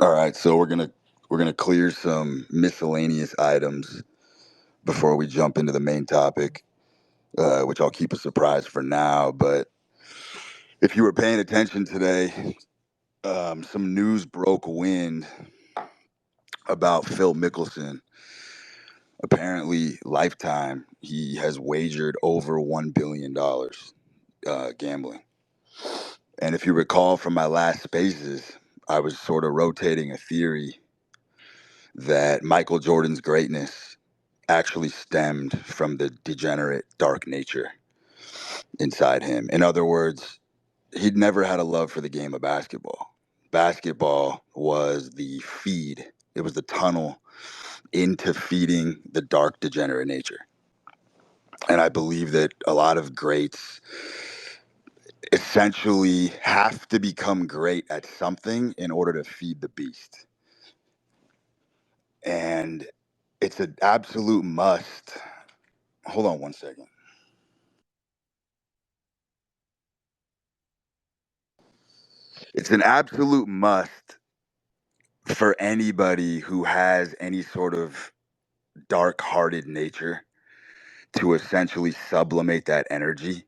All right, so we're gonna clear some miscellaneous items before we jump into the main topic, which I'll keep a surprise for now. But if you were paying attention today, some news broke wind about Phil Mickelson. Apparently, Lifetime he has wagered over $1 billion gambling. And if you recall from my last spaces, I was sort of rotating a theory that Michael Jordan's greatness actually stemmed from the degenerate dark nature inside him. In other words, he'd never had a love for the game of basketball. Basketball was the feed, it was the tunnel into feeding the dark degenerate nature. And I believe that a lot of greats essentially have to become great at something in order to feed the beast. And it's an absolute must. Hold on one second. It's an absolute must for anybody who has any sort of dark hearted nature to essentially sublimate that energy.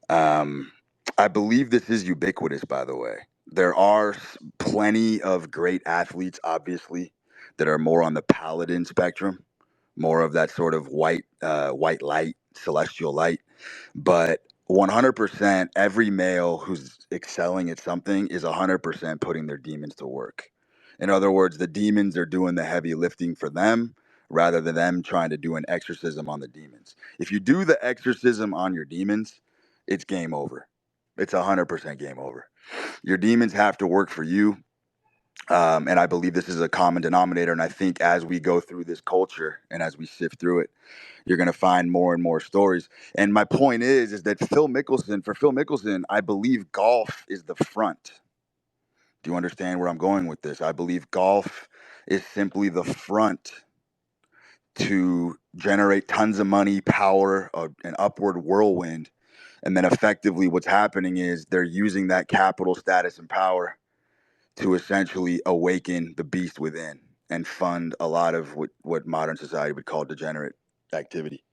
Um, I believe this is ubiquitous, by the way. There are plenty of great athletes, obviously, that are more on the paladin spectrum, more of that sort of white light, celestial light. But 100%, every male who's excelling at something is 100% putting their demons to work. In other words, the demons are doing the heavy lifting for them rather than them trying to do an exorcism on the demons. If you do the exorcism on your demons, it's game over. It's 100% game over. Your demons have to work for you. And I believe this is a common denominator. And I think as we go through this culture and as we sift through it, you're going to find more and more stories. And my point is that for Phil Mickelson, I believe golf is the front. Do you understand where I'm going with this? I believe golf is simply the front to generate tons of money, power, an upward whirlwind. And then effectively what's happening is they're using that capital, status, and power to essentially awaken the beast within and fund a lot of what modern society would call degenerate activity,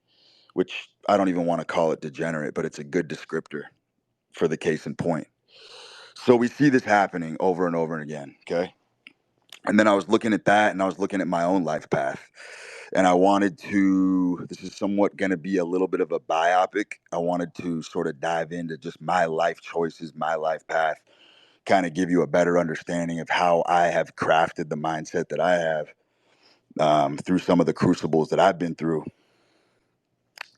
which I don't even want to call it degenerate, but it's a good descriptor for the case in point. So we see this happening over and over and again, okay? And then I was looking at that and I was looking at my own life path. And I wanted to, this is somewhat going to be a little bit of a biopic. I wanted to sort of dive into just my life choices, my life path, kind of give you a better understanding of how I have crafted the mindset that I have through some of the crucibles that I've been through.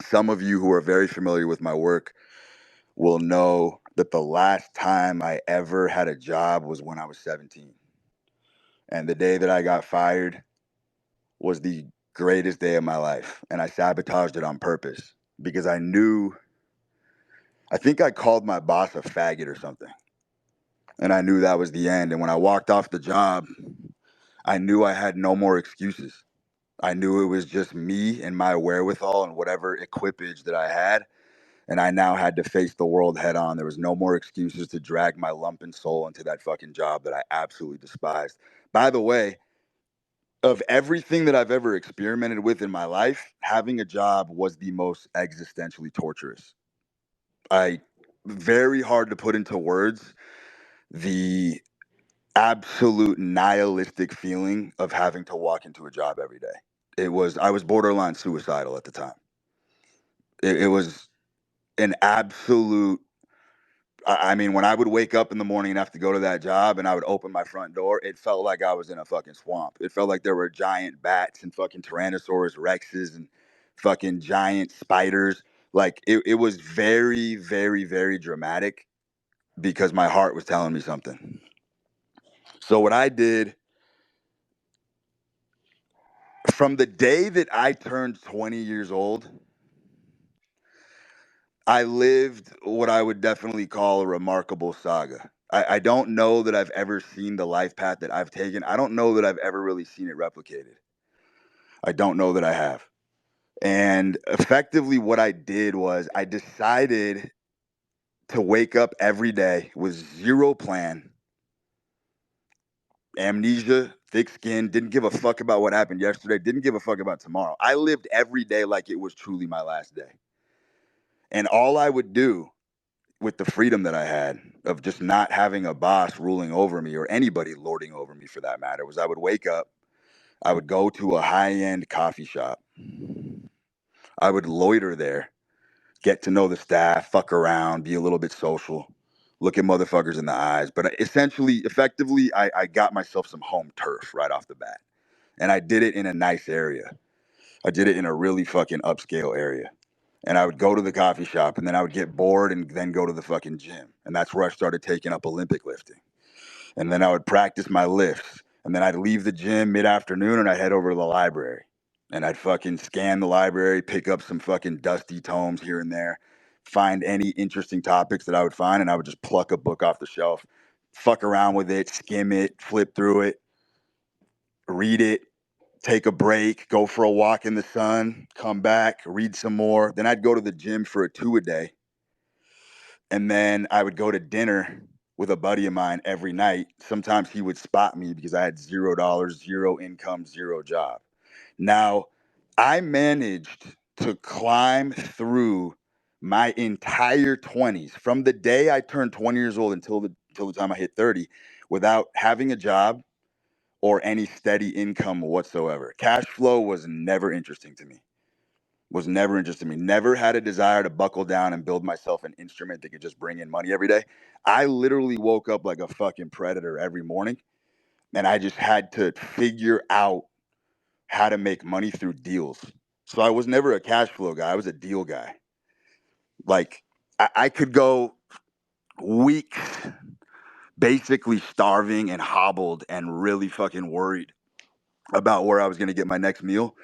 Some of you who are very familiar with my work will know that the last time I ever had a job was when I was 17. And the day that I got fired was the greatest day of my life. And I sabotaged it on purpose because I think I called my boss a faggot or something. And I knew that was the end. And when I walked off the job, I knew I had no more excuses. I knew it was just me and my wherewithal and whatever equipage that I had. And I now had to face the world head on. There was no more excuses to drag my lumpen soul into that fucking job that I absolutely despised. By the way, of everything that I've ever experimented with in my life, having a job was the most existentially torturous. I very hard to put into words the absolute nihilistic feeling of having to walk into a job every day. I was borderline suicidal at the time. It was an absolute I mean, when I would wake up in the morning and have to go to that job and I would open my front door, it felt like I was in a fucking swamp. It felt like there were giant bats and fucking Tyrannosaurus Rexes and fucking giant spiders. Like it was very, very, very dramatic because my heart was telling me something. So what I did from the day that I turned 20 years old, I lived what I would definitely call a remarkable saga. I don't know that I've ever seen the life path that I've taken. I don't know that I've ever really seen it replicated. I don't know that I have. And effectively, what I did was I decided to wake up every day with zero plan, amnesia, thick skin, didn't give a fuck about what happened yesterday, didn't give a fuck about tomorrow. I lived every day like it was truly my last day. And all I would do with the freedom that I had of just not having a boss ruling over me or anybody lording over me for that matter was I would wake up, I would go to a high-end coffee shop. I would loiter there, get to know the staff, fuck around, be a little bit social, look at motherfuckers in the eyes. But essentially, effectively, I got myself some home turf right off the bat. And I did it in a nice area. I did it in a really fucking upscale area. And I would go to the coffee shop and then I would get bored and then go to the fucking gym. And that's where I started taking up Olympic lifting. And then I would practice my lifts. And then I'd leave the gym mid-afternoon and I'd head over to the library. And I'd fucking scan the library, pick up some fucking dusty tomes here and there, find any interesting topics that I would find, and I would just pluck a book off the shelf, fuck around with it, skim it, flip through it, read it, take a break, go for a walk in the sun, come back, read some more. Then I'd go to the gym for a 2 a day. And then I would go to dinner with a buddy of mine every night. Sometimes he would spot me because I had $0, zero income, zero job. Now, I managed to climb through my entire 20s from the day I turned 20 years old until the time I hit 30 without having a job or any steady income whatsoever. Cash flow was never interesting to me. Never had a desire to buckle down and build myself an instrument that could just bring in money every day. I literally woke up like a fucking predator every morning, and I just had to figure out how to make money through deals. So I was never a cash flow guy. I was a deal guy. Like I could go weeks basically starving and hobbled and really fucking worried about where I was going to get my next meal.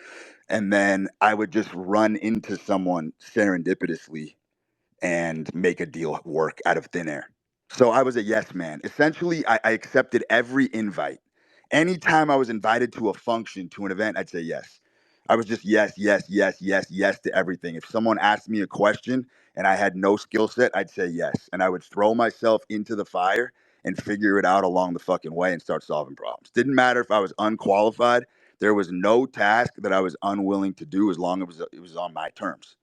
And then I would just run into someone serendipitously and make a deal work out of thin air. So I was a yes man. Essentially, I accepted every invite. Anytime I was invited to a function, to an event, I'd say yes. I was just yes, yes, yes, yes, yes to everything. If someone asked me a question and I had no skill set, I'd say yes. And I would throw myself into the fire and figure it out along the fucking way and start solving problems. Didn't matter if I was unqualified. There was no task that I was unwilling to do as long as it was on my terms.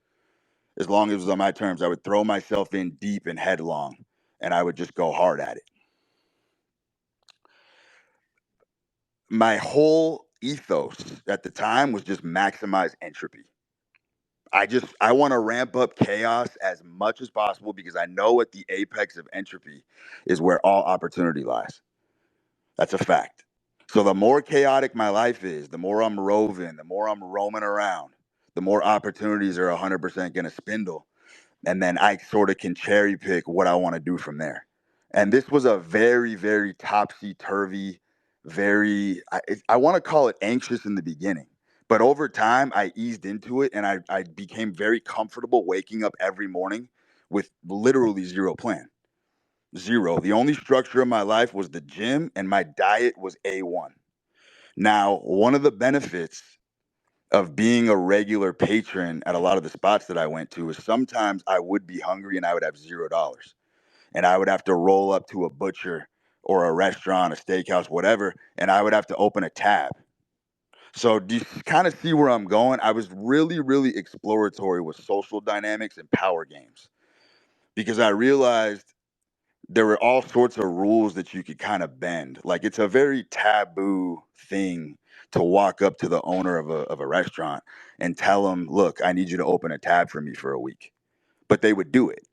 As long as it was on my terms, I would throw myself in deep and headlong, and I would just go hard at it. My whole ethos at the time was just maximize entropy. I want to ramp up chaos as much as possible because I know at the apex of entropy is where all opportunity lies. That's a fact. So the more chaotic my life is, the more I'm roving, the more I'm roaming around, the more opportunities are 100% going to spindle. And then I sort of can cherry pick what I want to do from there. And this was a very, very topsy turvy, I want to call it anxious in the beginning. But over time, I eased into it and I became very comfortable waking up every morning with literally zero plan. Zero. The only structure of my life was the gym and my diet was A1. Now, one of the benefits of being a regular patron at a lot of the spots that I went to is sometimes I would be hungry and I would have $0 and I would have to roll up to a butcher or a restaurant, a steakhouse, whatever, and I would have to open a tab. So do you kind of see where I'm going? I was really, really exploratory with social dynamics and power games because I realized there were all sorts of rules that you could kind of bend. Like it's a very taboo thing to walk up to the owner of a restaurant and tell them, look, I need you to open a tab for me for a week. But they would do it.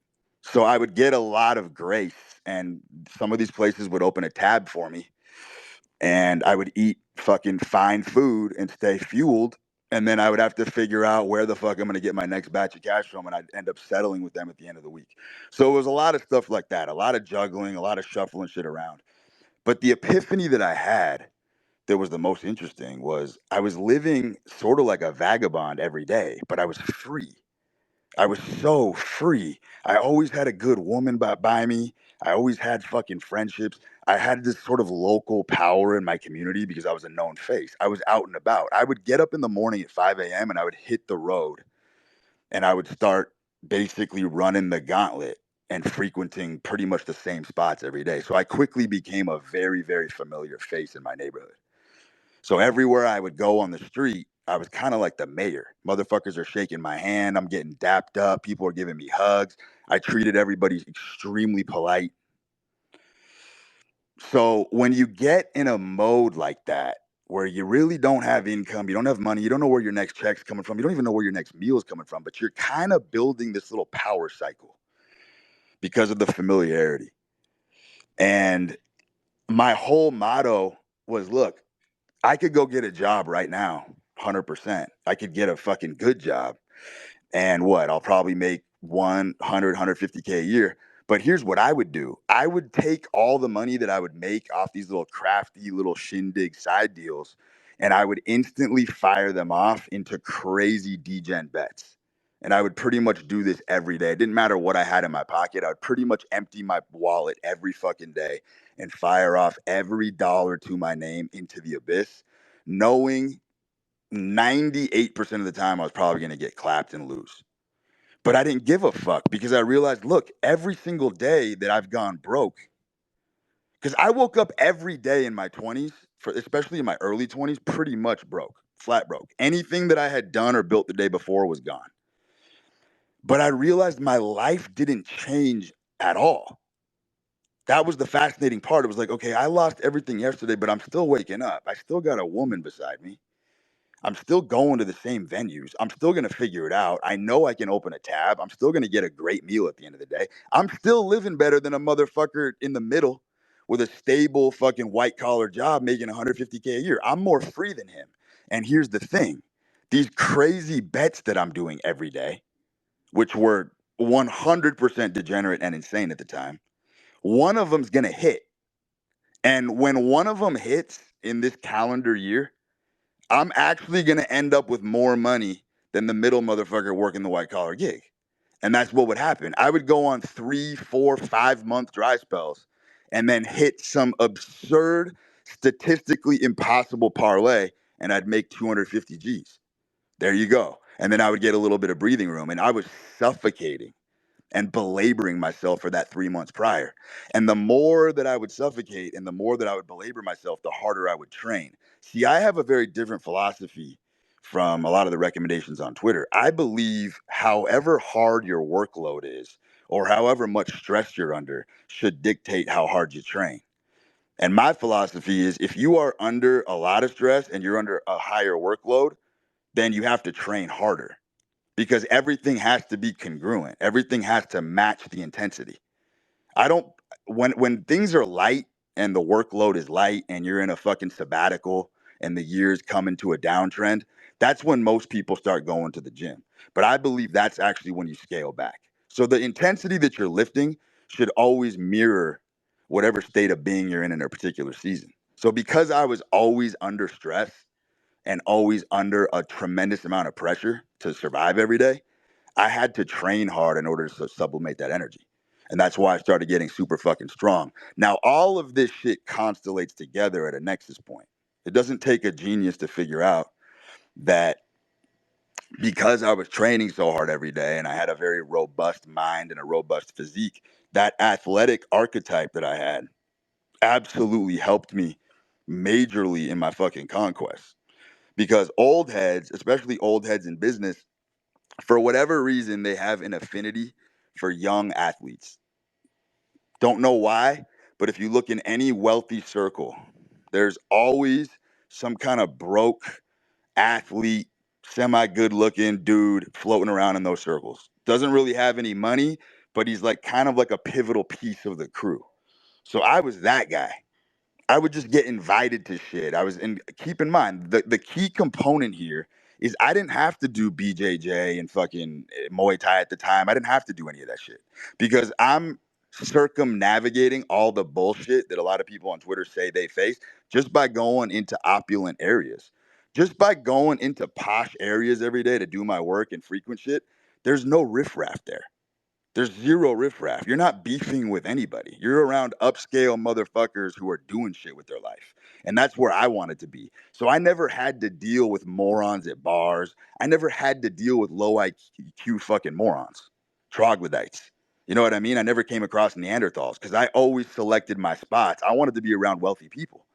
So I would get a lot of grace, and some of these places would open a tab for me, and I would eat fucking fine food and stay fueled. And then I would have to figure out where the fuck I'm going to get my next batch of cash from, and I'd end up settling with them at the end of the week. So it was a lot of stuff like that, a lot of juggling, a lot of shuffling shit around. But the epiphany that I had that was the most interesting was I was living sort of like a vagabond every day, but I was free. I was so free. I always had a good woman by me. I always had fucking friendships. I had this sort of local power in my community because I was a known face. I was out and about. I would get up in the morning at 5 a.m. and I would hit the road and I would start basically running the gauntlet. and frequenting pretty much the same spots every day. So I quickly became a very, very familiar face in my neighborhood. So everywhere I would go on the street, I was kind of like the mayor. Motherfuckers are shaking my hand. I'm getting dapped up. People are giving me hugs. I treated everybody extremely polite. So when you get in a mode like that, where you really don't have income, you don't have money, you don't know where your next check's coming from, you don't even know where your next meal is coming from, but you're kind of building this little power cycle because of the familiarity. And my whole motto was, look, I could go get a job right now, 100%. I could get a fucking good job. And what? I'll probably make 150K a year. But here's what I would do. I would take all the money that I would make off these little crafty little shindig side deals, and I would instantly fire them off into crazy degen bets. And I would pretty much do this every day. It didn't matter what I had in my pocket. I would pretty much empty my wallet every fucking day and fire off every dollar to my name into the abyss, knowing 98% of the time I was probably going to get clapped and lose. But I didn't give a fuck because I realized, look, every single day that I've gone broke, because I woke up every day in my 20s, especially in my early 20s, pretty much broke, flat broke. Anything that I had done or built the day before was gone. But I realized my life didn't change at all. That was the fascinating part. It was like, okay, I lost everything yesterday, but I'm still waking up. I still got a woman beside me. I'm still going to the same venues. I'm still going to figure it out. I know I can open a tab. I'm still going to get a great meal at the end of the day. I'm still living better than a motherfucker in the middle with a stable fucking white collar job making 150K a year. I'm more free than him. And here's the thing, these crazy bets that I'm doing every day, which were 100% degenerate and insane at the time, one of them's going to hit. And when one of them hits in this calendar year, I'm actually going to end up with more money than the middle motherfucker working the white collar gig. And that's what would happen. I would go on 3, 4, 5 month dry spells and then hit some absurd, statistically impossible parlay, and I'd make 250 G's. There you go. And then I would get a little bit of breathing room, and I was suffocating and belaboring myself for that 3 months prior. And the more that I would suffocate and the more that I would belabor myself, the harder I would train. See, I have a very different philosophy from a lot of the recommendations on Twitter. I believe however hard your workload is or however much stress you're under should dictate how hard you train. And my philosophy is if you are under a lot of stress and you're under a higher workload, then you have to train harder because everything has to be congruent. Everything has to match the intensity. I don't when things are light and the workload is light and you're in a fucking sabbatical and the year's coming to a downtrend, that's when most people start going to the gym. But I believe that's actually when you scale back. So the intensity that you're lifting should always mirror whatever state of being you're in a particular season. So because I was always under stress and always under a tremendous amount of pressure to survive every day, I had to train hard in order to sublimate that energy. And that's why I started getting super fucking strong. Now, all of this shit constellates together at a nexus point. It doesn't take a genius to figure out that because I was training so hard every day and I had a very robust mind and a robust physique, that athletic archetype that I had absolutely helped me majorly in my fucking conquest. Because old heads, especially old heads in business, for whatever reason, they have an affinity for young athletes. Don't know why, but if you look in any wealthy circle, there's always some kind of broke athlete, semi good looking dude floating around in those circles. Doesn't really have any money, but he's like kind of like a pivotal piece of the crew. So I was that guy. I would just get invited to shit. And keep in mind, the key component here is I didn't have to do BJJ and fucking Muay Thai at the time. I didn't have to do any of that shit because I'm circumnavigating all the bullshit that a lot of people on Twitter say they face just by going into opulent areas. Just by going into posh areas every day to do my work and frequent shit, there's no riffraff there. There's zero riffraff. You're not beefing with anybody. You're around upscale motherfuckers who are doing shit with their life. And that's where I wanted to be. So I never had to deal with morons at bars. I never had to deal with low IQ fucking morons, troglodytes. You know what I mean? I never came across Neanderthals because I always selected my spots. I wanted to be around wealthy people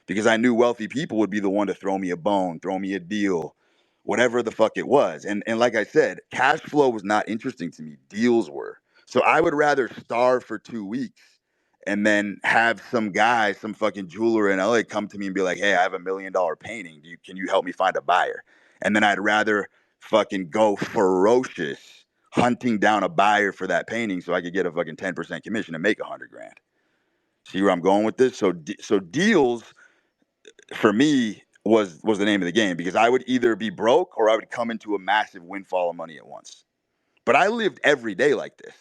because I knew wealthy people would be the one to throw me a bone, throw me a deal, whatever the fuck it was. And like I said, cash flow was not interesting to me. Deals were. So I would rather starve for 2 weeks and then have some guy, some fucking jeweler in LA come to me and be like, "Hey, I have $1 million painting. Can you help me find a buyer?" And then I'd rather fucking go ferocious hunting down a buyer for that painting so I could get a fucking 10% commission and make 100 grand. See where I'm going with this? So deals for me was the name of the game because I would either be broke or I would come into a massive windfall of money at once. But I lived every day like this.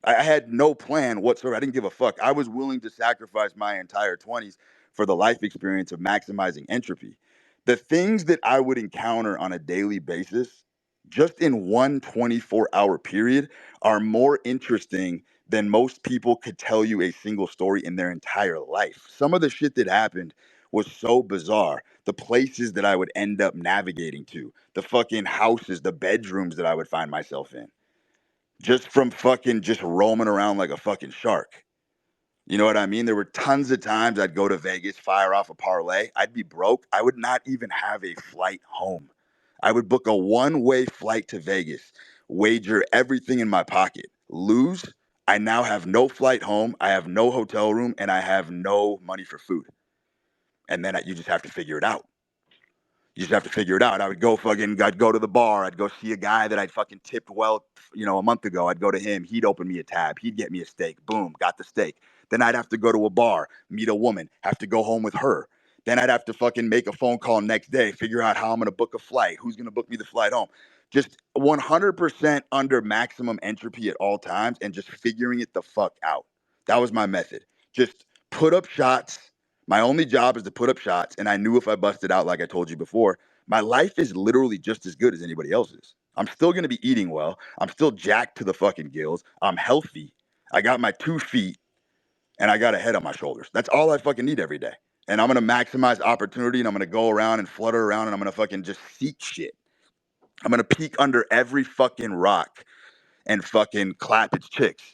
I had no plan whatsoever. I didn't give a fuck. I was willing to sacrifice my entire 20s for the life experience of maximizing entropy. The things that I would encounter on a daily basis, just in one 24-hour period, are more interesting than most people could tell you a single story in their entire life. Some of the shit that happened was so bizarre. The places that I would end up navigating to, the fucking houses, the bedrooms that I would find myself in just from fucking just roaming around like a fucking shark. You know what I mean? There were tons of times I'd go to Vegas, fire off a parlay. I'd be broke. I would not even have a flight home. I would book a one-way flight to Vegas, wager everything in my pocket, lose. I now have no flight home. I have no hotel room and I have no money for food. And then you just have to figure it out. You just have to figure it out. I'd go to the bar. I'd go see a guy that I'd fucking tipped well, a month ago. I'd go to him. He'd open me a tab. He'd get me a steak. Boom, got the steak. Then I'd have to go to a bar, meet a woman, have to go home with her. Then I'd have to fucking make a phone call next day, figure out how I'm going to book a flight, who's going to book me the flight home. Just 100% under maximum entropy at all times and just figuring it the fuck out. That was my method. Just put up shots. My only job is to put up shots. And I knew if I busted out, like I told you before, my life is literally just as good as anybody else's. I'm still going to be eating well. I'm still jacked to the fucking gills. I'm healthy. I got my 2 feet and I got a head on my shoulders. That's all I fucking need every day. And I'm going to maximize opportunity and I'm going to go around and flutter around and I'm going to fucking just seek shit. I'm going to peek under every fucking rock and fucking clap its chicks.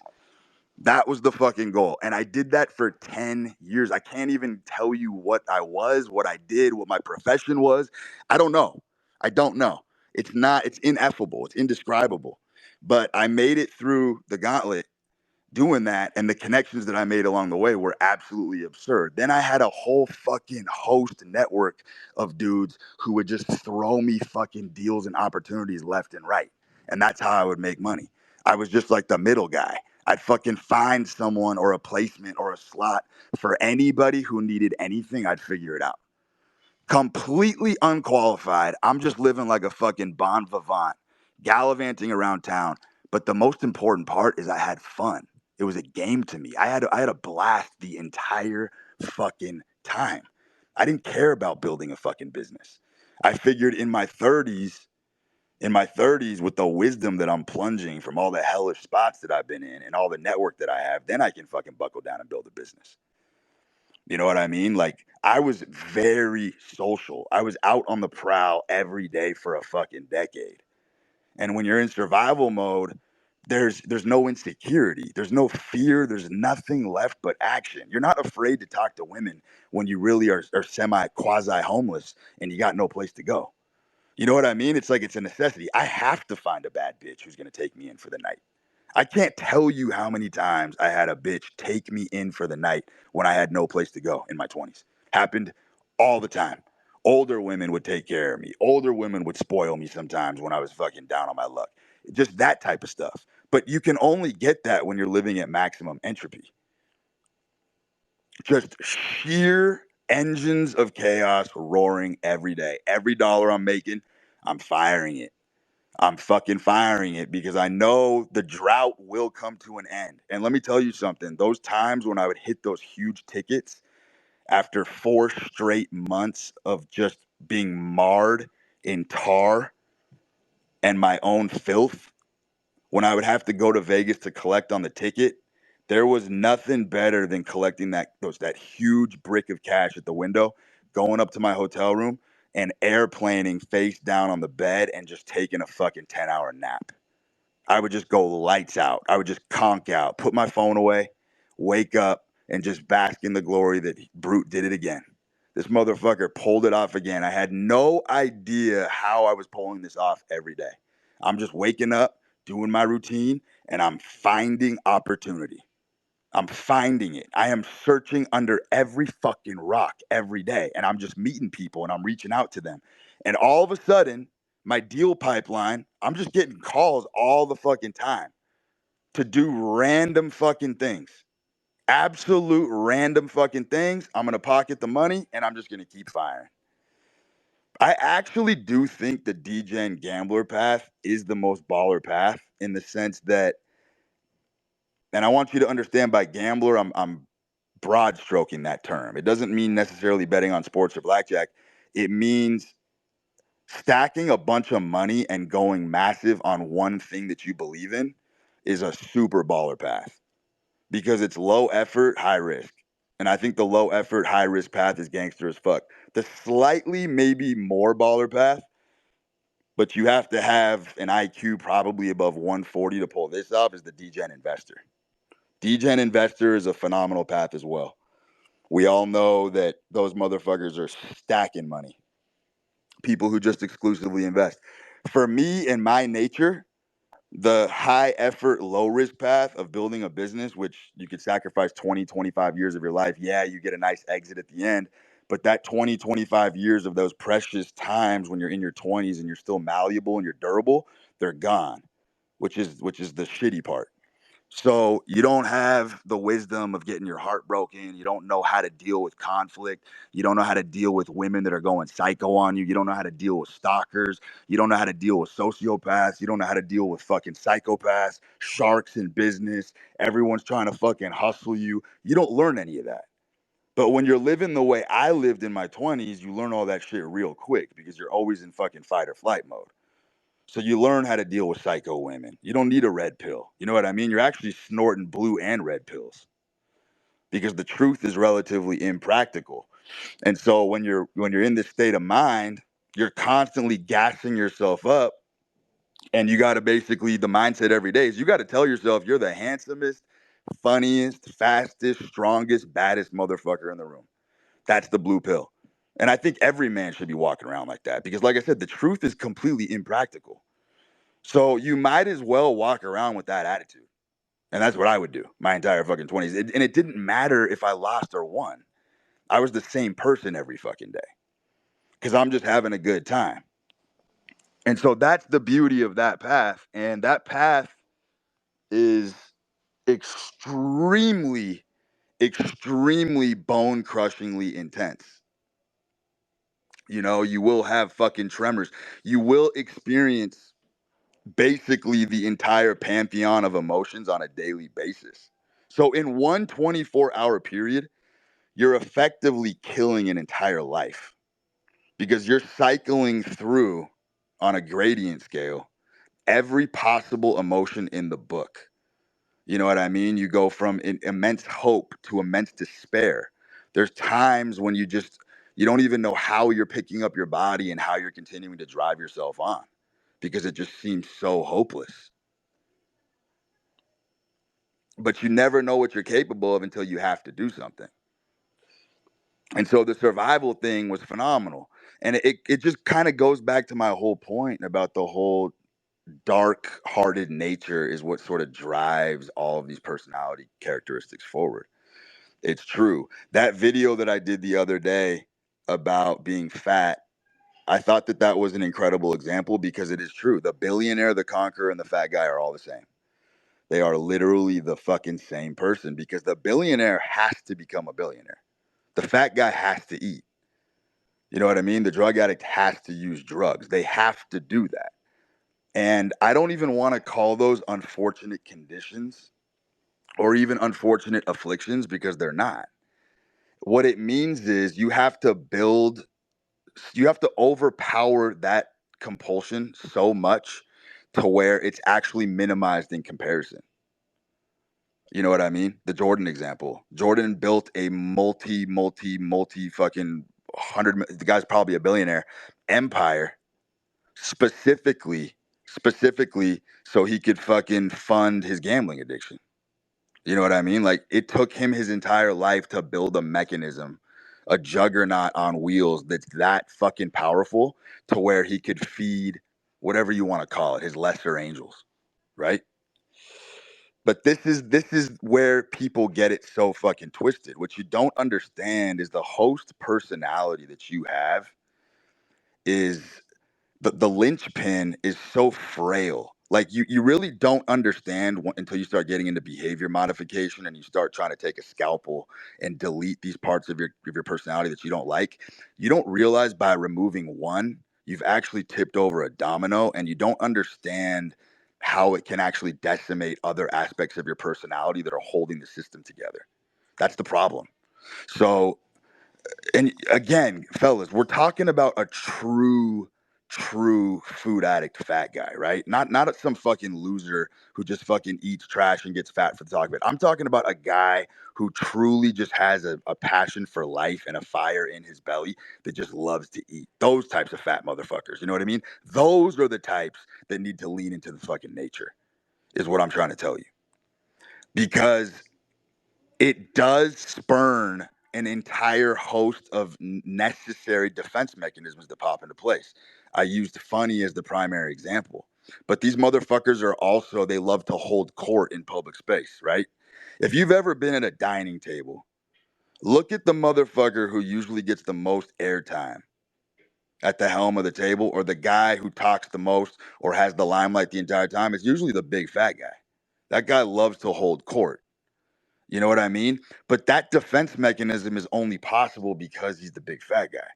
That was the fucking goal. And I did that for 10 years. I can't even tell you what I was, what I did, what my profession was. I don't know. I don't know. It's ineffable. It's indescribable. But I made it through the gauntlet doing that. And the connections that I made along the way were absolutely absurd. Then I had a whole fucking host network of dudes who would just throw me fucking deals and opportunities left and right. And that's how I would make money. I was just like the middle guy. I'd fucking find someone or a placement or a slot for anybody who needed anything. I'd figure it out. Completely unqualified. I'm just living like a fucking bon vivant, gallivanting around town. But the most important part is I had fun. It was a game to me. I had a blast the entire fucking time. I didn't care about building a fucking business. I figured in my 30s with the wisdom that I'm plunging from all the hellish spots that I've been in and all the network that I have, then I can fucking buckle down and build a business. You know what I mean? Like I was very social. I was out on the prowl every day for a fucking decade. And when you're in survival mode, there's no insecurity. There's no fear. There's nothing left but action. You're not afraid to talk to women when you really are semi quasi homeless and you got no place to go. You know what I mean? It's like it's a necessity. I have to find a bad bitch who's gonna take me in for the night. I can't tell you how many times I had a bitch take me in for the night when I had no place to go in my 20s. Happened all the time. Older women would take care of me. Older women would spoil me sometimes when I was fucking down on my luck. Just that type of stuff. But you can only get that when you're living at maximum entropy. Just sheer engines of chaos roaring every day. Every dollar I'm making, I'm firing it. I'm fucking firing it because I know the drought will come to an end. And let me tell you something, those times when I would hit those huge tickets after 4 straight months of just being marred in tar and my own filth, when I would have to go to Vegas to collect on the ticket, there was nothing better than collecting that huge brick of cash at the window, going up to my hotel room and airplaning face down on the bed and just taking a fucking 10-hour nap. I would just go lights out. I would just conk out, put my phone away, wake up, and just bask in the glory that Brute did it again. This motherfucker pulled it off again. I had no idea how I was pulling this off every day. I'm just waking up, doing my routine, and I'm finding opportunity. I'm finding it. I am searching under every fucking rock every day, and I'm just meeting people and I'm reaching out to them. And all of a sudden, my deal pipeline, I'm just getting calls all the fucking time to do random fucking things. Absolute random fucking things. I'm going to pocket the money and I'm just going to keep firing. I actually do think the DJ and gambler path is the most baller path in the sense that, and I want you to understand by gambler, I'm broad stroking that term. It doesn't mean necessarily betting on sports or blackjack. It means stacking a bunch of money and going massive on one thing that you believe in is a super baller path because it's low effort, high risk. And I think the low effort, high risk path is gangster as fuck. The slightly maybe more baller path, but you have to have an IQ probably above 140 to pull this off, is the DGen investor. DGen investor is a phenomenal path as well. We all know that those motherfuckers are stacking money. People who just exclusively invest. For me and my nature, the high effort, low risk path of building a business, which you could sacrifice 20, 25 years of your life. Yeah, you get a nice exit at the end. But that 20, 25 years of those precious times when you're in your 20s and you're still malleable and you're durable, they're gone, which is the shitty part. So you don't have the wisdom of getting your heart broken. You don't know how to deal with conflict. You don't know how to deal with women that are going psycho on you. You don't know how to deal with stalkers. You don't know how to deal with sociopaths. You don't know how to deal with fucking psychopaths, sharks in business. Everyone's trying to fucking hustle you. You don't learn any of that. But when you're living the way I lived in my 20s, you learn all that shit real quick because you're always in fucking fight or flight mode. So you learn how to deal with psycho women. You don't need a red pill. You know what I mean? You're actually snorting blue and red pills because the truth is relatively impractical. And so when you're in this state of mind, you're constantly gassing yourself up, and you got to basically, the mindset every day is you got to tell yourself you're the handsomest, funniest, fastest, strongest, baddest motherfucker in the room. That's the blue pill. And I think every man should be walking around like that because, like I said, the truth is completely impractical. So you might as well walk around with that attitude. And that's what I would do my entire fucking 20s. And it didn't matter if I lost or won. I was the same person every fucking day because I'm just having a good time. And so that's the beauty of that path. And that path is extremely, extremely bone crushingly intense. You know, you will have fucking tremors. You will experience basically the entire pantheon of emotions on a daily basis. So in one 24-hour period, you're effectively killing an entire life because you're cycling through on a gradient scale every possible emotion in the book. You know what I mean? You go from immense hope to immense despair. There's times when you don't even know how you're picking up your body and how you're continuing to drive yourself on because it just seems so hopeless. But you never know what you're capable of until you have to do something. And so the survival thing was phenomenal. And it just kind of goes back to my whole point about the whole dark hearted nature is what sort of drives all of these personality characteristics forward. It's true. That video that I did the other day about being fat, I thought that that was an incredible example because it is true. The billionaire, the conqueror, and the fat guy are all the same. They are literally the fucking same person because the billionaire has to become a billionaire. The fat guy has to eat. You know what I mean? The drug addict has to use drugs. They have to do that. And I don't even want to call those unfortunate conditions or even unfortunate afflictions because they're not. What it means is you have to overpower that compulsion so much to where it's actually minimized in comparison. You know what I mean? The Jordan example. Jordan built a multi fucking the guy's probably a billionaire empire specifically specifically so he could fucking fund his gambling addiction. You know what I mean? Like, it took him his entire life to build a mechanism, a juggernaut on wheels that's that fucking powerful to where he could feed whatever you want to call it, his lesser angels, right? But this is where people get it so fucking twisted. What you don't understand is the host personality that you have is the linchpin is so frail. Like, you really don't understand until you start getting into behavior modification and you start trying to take a scalpel and delete these parts of your personality that you don't like. You don't realize by removing one, you've actually tipped over a domino, and you don't understand how it can actually decimate other aspects of your personality that are holding the system together. That's the problem. So, and again, fellas, we're talking about a true food addict fat guy, right? Not some fucking loser who just fucking eats trash and gets fat for the talk of it. I'm talking about a guy who truly just has a passion for life and a fire in his belly that just loves to eat. Those types of fat motherfuckers, you know what I mean? Those are the types that need to lean into the fucking nature, is what I'm trying to tell you. Because it does spurn an entire host of necessary defense mechanisms to pop into place. I used funny as the primary example, but these motherfuckers are also, they love to hold court in public space, right? If you've ever been at a dining table, look at the motherfucker who usually gets the most airtime at the helm of the table, or the guy who talks the most or has the limelight the entire time. It's usually the big fat guy. That guy loves to hold court. You know what I mean? But that defense mechanism is only possible because he's the big fat guy.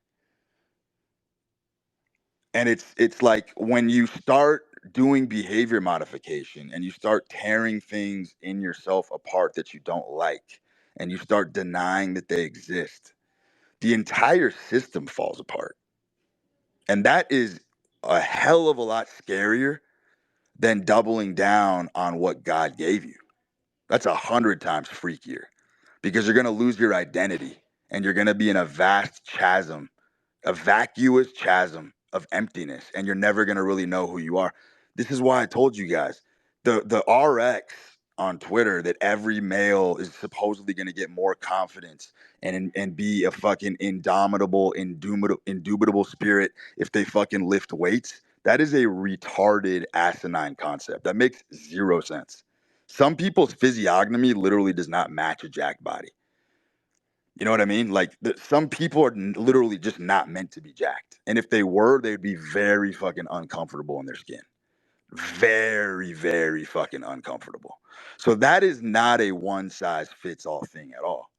And it's like when you start doing behavior modification and you start tearing things in yourself apart that you don't like, and you start denying that they exist, the entire system falls apart. And that is a hell of a lot scarier than doubling down on what God gave you. That's 100 times freakier, because you're going to lose your identity and you're going to be in a vast chasm, a vacuous chasm of emptiness, and you're never going to really know who you are. This is why I told you guys, the RX on Twitter, that every male is supposedly going to get more confidence and be a fucking indomitable, indubitable spirit if they fucking lift weights. That is a retarded, asinine concept. That makes zero sense. Some people's physiognomy literally does not match a jack body. You know what I mean? Like, some people are literally just not meant to be jacked. And if they were, they'd be very fucking uncomfortable in their skin. Very, very fucking uncomfortable. So that is not a one size fits all thing at all.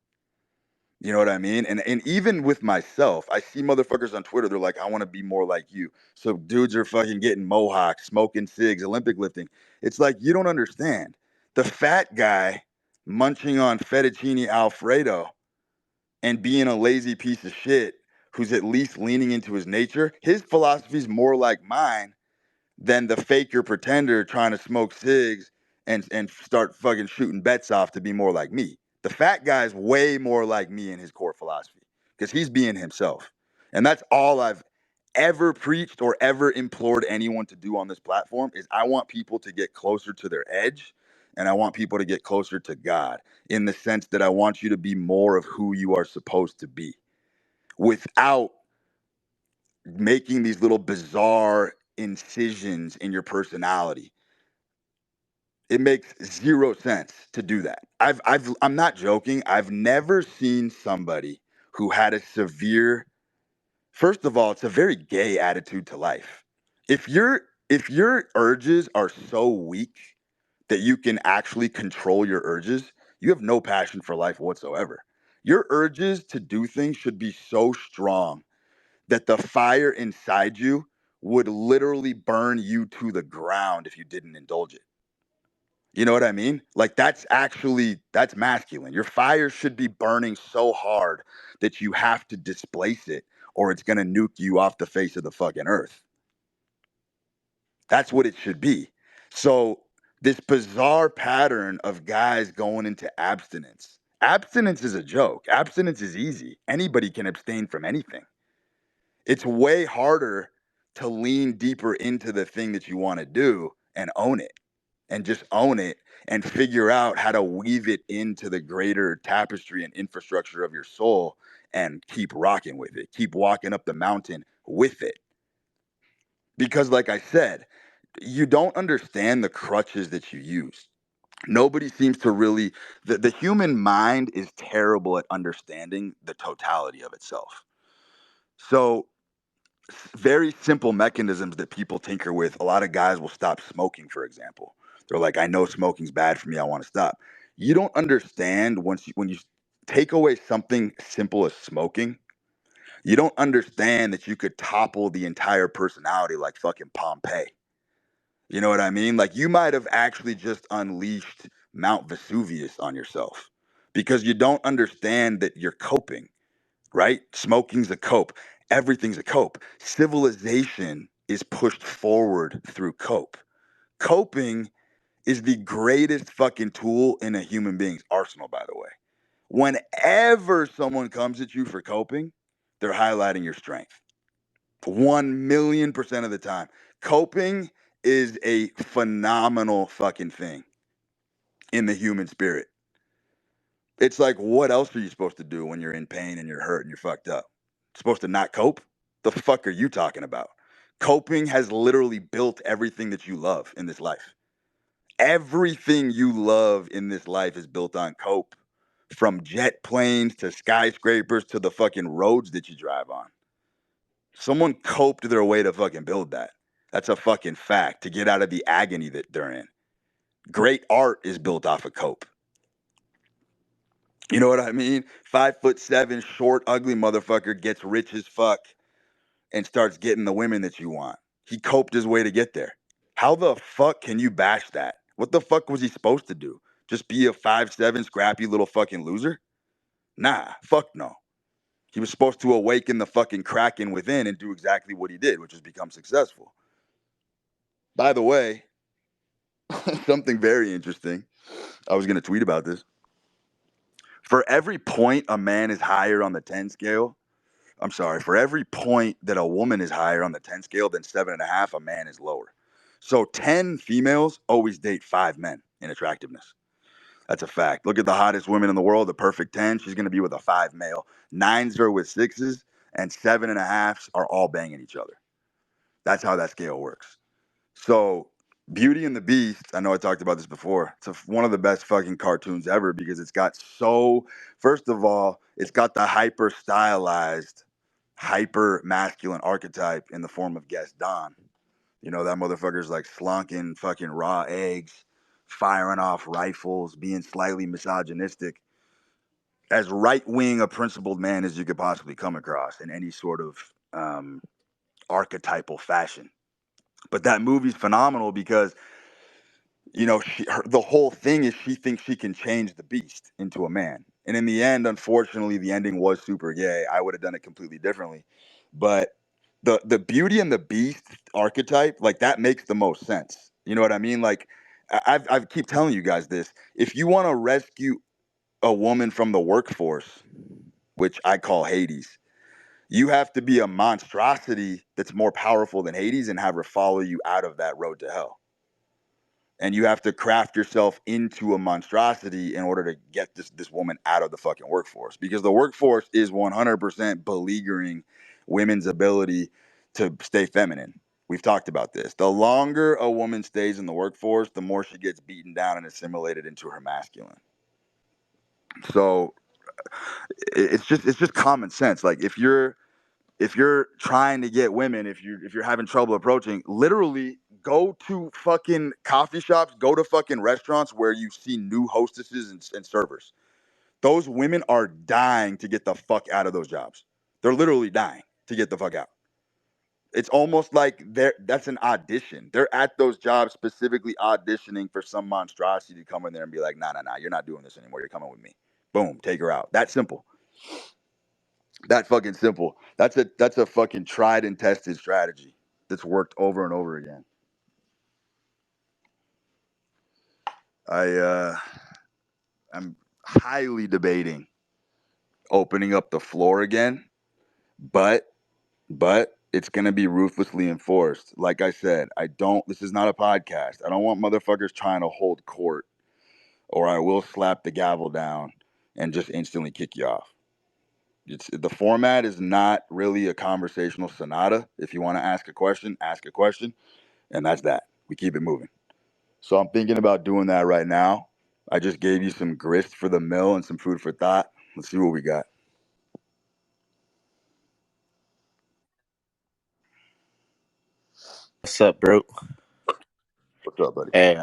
You know what I mean? And even with myself, I see motherfuckers on Twitter, they're like, I want to be more like you. So dudes are fucking getting mohawks, smoking cigs, Olympic lifting. It's like, you don't understand. The fat guy munching on fettuccine Alfredo and being a lazy piece of shit who's at least leaning into his nature, his philosophy is more like mine than the faker pretender trying to smoke cigs and start fucking shooting bets off to be more like me. The fat guy's way more like me in his core philosophy because he's being himself. And that's all I've ever preached or ever implored anyone to do on this platform. Is I want people to get closer to their edge, and I want people to get closer to God, in the sense that I want you to be more of who you are supposed to be without making these little bizarre incisions in your personality. It makes zero sense to do that. I'm not joking. I've never seen somebody who had a severe, first of all, it's a very gay attitude to life. If your urges are so weak that you can actually control your urges, you have no passion for life whatsoever. Your urges to do things should be so strong that the fire inside you would literally burn you to the ground if you didn't indulge it. You know what I mean? Like, that's masculine. Your fire should be burning so hard that you have to displace it or it's going to nuke you off the face of the fucking earth. That's what it should be. So this bizarre pattern of guys going into abstinence. Abstinence is a joke. Abstinence is easy. Anybody can abstain from anything. It's way harder to lean deeper into the thing that you want to do and own it, and just own it, and figure out how to weave it into the greater tapestry and infrastructure of your soul, and keep rocking with it, keep walking up the mountain with it. Because like I said, you don't understand the crutches that you use. Nobody seems to really, the human mind is terrible at understanding the totality of itself. So very simple mechanisms that people tinker with. A lot of guys will stop smoking, for example. They're like, I know smoking's bad for me, I want to stop. You don't understand, when you take away something simple as smoking, you don't understand that you could topple the entire personality like fucking Pompeii. You know what I mean? Like, you might have actually just unleashed Mount Vesuvius on yourself, because you don't understand that you're coping, right? Smoking's a cope. Everything's a cope. Civilization is pushed forward through cope. Coping is the greatest fucking tool in a human being's arsenal, by the way. Whenever someone comes at you for coping, they're highlighting your strength. 1,000,000% of the time. Coping is a phenomenal fucking thing in the human spirit. It's like, what else are you supposed to do when you're in pain and you're hurt and you're fucked up? Supposed to not cope? The fuck are you talking about? Coping has literally built everything that you love in this life. Everything you love in this life is built on cope, from jet planes to skyscrapers to the fucking roads that you drive on. Someone coped their way to fucking build that. That's a fucking fact, to get out of the agony that they're in. Great art is built off of cope. You know what I mean? 5'7", short, ugly motherfucker gets rich as fuck and starts getting the women that you want. He coped his way to get there. How the fuck can you bash that? What the fuck was he supposed to do? Just be a 5'7", scrappy little fucking loser? Nah, fuck no. He was supposed to awaken the fucking kraken within and do exactly what he did, which is become successful. By the way, something very interesting. I was going to tweet about this. For every point a man is higher on the 10 scale, for every point that a woman is higher on the 10 scale than 7.5, a man is lower. So 10 females always date 5 men in attractiveness. That's a fact. Look at the hottest women in the world, the perfect 10. She's going to be with a 5 male. 9s are with 6s, and 7.5s are all banging each other. That's how that scale works. So Beauty and the Beast, I know I talked about this before. It's one of the best fucking cartoons ever, because it's got first of all, it's got the hyper stylized, hyper masculine archetype in the form of Gaston. You know, that motherfucker's like slunking fucking raw eggs, firing off rifles, being slightly misogynistic, as right wing a principled man as you could possibly come across in any sort of archetypal fashion. But that movie's phenomenal because, you know, the whole thing is she thinks she can change the beast into a man. And in the end, unfortunately, the ending was super gay. I would have done it completely differently. But the Beauty and the Beast archetype, like, that makes the most sense. You know what I mean? Like, I keep telling you guys this. If you want to rescue a woman from the workforce, which I call Hades, you have to be a monstrosity that's more powerful than Hades and have her follow you out of that road to hell. And you have to craft yourself into a monstrosity in order to get this woman out of the fucking workforce, because the workforce is 100% beleaguering women's ability to stay feminine. We've talked about this. The longer a woman stays in the workforce, the more she gets beaten down and assimilated into her masculine. So it's just common sense. Like, if you're trying to get women, if you're having trouble approaching, literally go to fucking coffee shops, go to fucking restaurants where you see new hostesses and servers. Those women are dying to get the fuck out of those jobs. They're literally dying to get the fuck out. It's almost like that's an audition. They're at those jobs specifically auditioning for some monstrosity to come in there and be like, nah, you're not doing this anymore. You're coming with me. Boom, take her out. That simple. That fucking simple. That's a fucking tried and tested strategy that's worked over and over again. I'm highly debating opening up the floor again, but it's going to be ruthlessly enforced. Like I said, this is not a podcast. I don't want motherfuckers trying to hold court, or I will slap the gavel down and just instantly kick you off. The format is not really a conversational sonata. If you want to ask a question, and that's that. We keep it moving. So I'm thinking about doing that right now. I just gave you some grist for the mill and some food for thought. Let's see what we got. What's up, bro? What's up, buddy? Hey,